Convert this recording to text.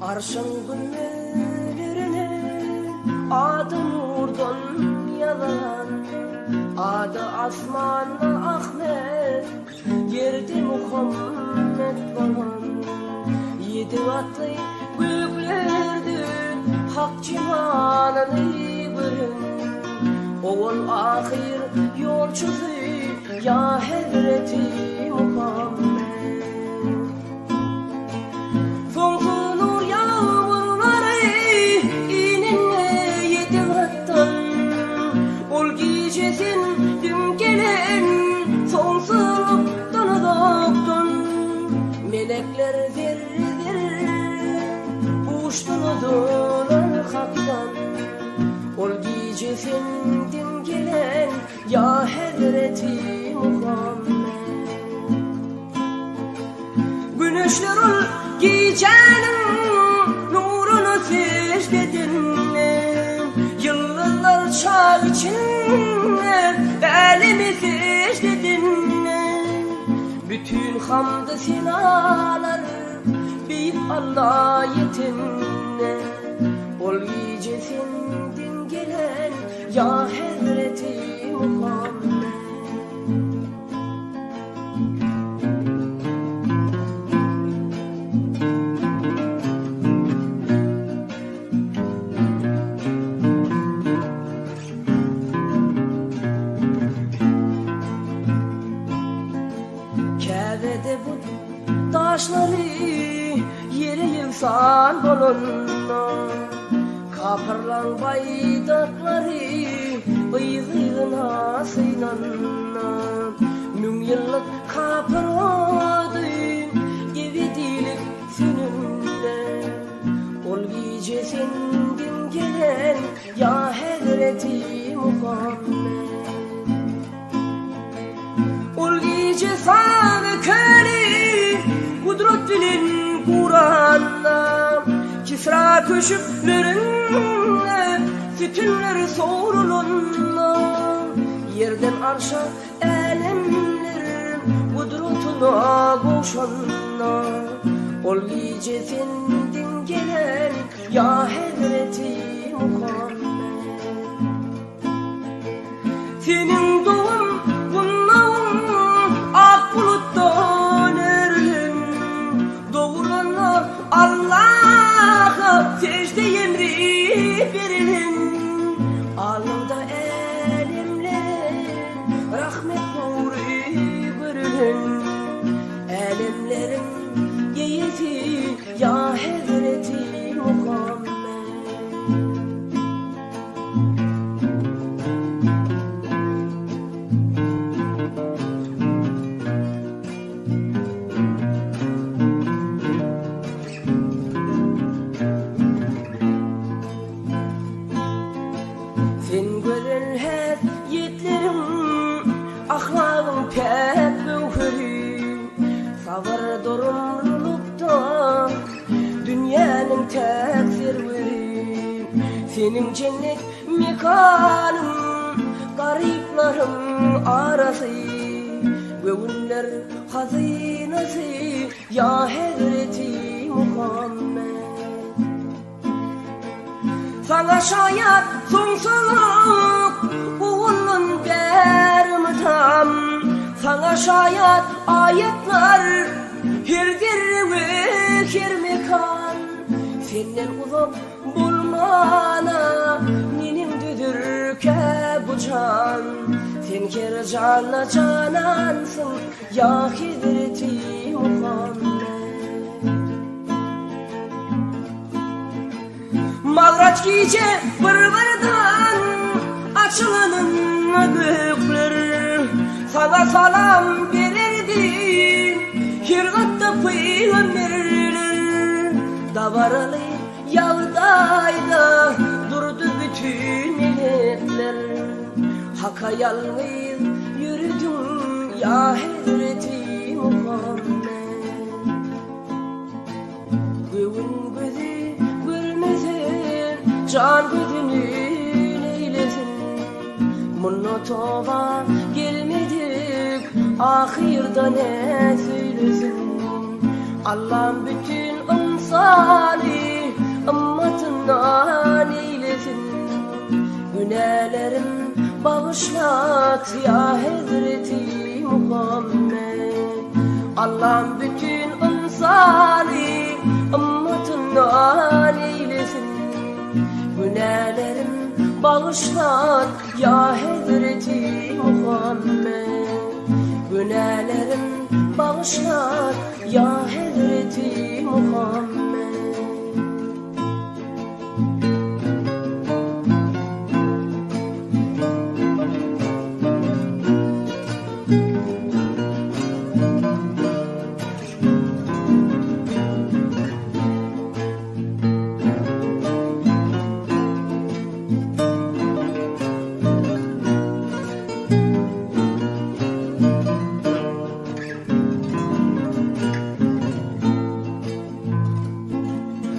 Arşın güllerine adı nurdan yalan, adı asmanla Ahmet, yerde Muhammed balan. Yedi vatlı göklerdi hak civanını bürün, oğul ahir yolcusu ya Hazreti Muhammed. Dün gelen sonsuzluktan uzaktan melekler zerre uçtular haktan. Ol gecesin dün gelen ya Hazreti Muhammed. Güneşler ol gecenin nurunu secdedin, yıldızlar çağ içinde elimi secdedin. Bütün hamd-ı senalar büyük Allah yetinne. Ol gecesinden gelen ya Hazreti Muhammed. Kâbe'de bu taşları yere yığsan bolunna, kapırlan baydakları bıyığına sığınanna. Mün yıllık kapırladı evidilik sününde. Ol gecesinden gelen ya Hazreti Muhammed. Ol gece sana köri kudret bilin Kur'an'da, Kisra köşüklerinde sütünleri sorulunla. Yerden arşa elemler kudretuna koşanla. Ol gecesinden gelen ya Hazreti Muhammed. Senin doğum ak buluttan erilim, doğulanlar Allah'a secde emri verilim. Alnında elemlere rahmet nuru görülün, elemlerin yeyisi ya Hazreti Muhammed. Sen gören her yiğitlerim ahlakın pek gövheri, sabır durumlulukta dünyanın tek serveri. Senin cennet mekanın gariplerin arası, gönüller hazinesi ya Hazreti Muhammed. Sana şayet sonsuzluk uğunun dermi tam, sana şayet ayetler hirdir ve hirmekan. Senden uzak bulmana ninimdidir ke bu can. Sen kere canla canansın ya Hazreti Muhammed. Mağraç gece vırvırdan açılanın gökleri, sana salam verirdi hirgatta peygamberler. Davaralı yağdayda durdu bütün melekler, Hak'a yalnız yürüdüm ya Hazreti Muhammed. Göğün gözü görmesen can gözünün Munno tova gelmedik, ahirda ne söylesin? Allah'ım bütün ımsali ımmatından eylesin. Günahlarım bağışlat ya Hazreti Muhammed. Allah'ım bütün ımsali ımmatından eylesin. Günahlarım bağışlat ya Hazreti Muhammed. Günahlarım bağışlat ya Hazreti Muhammed.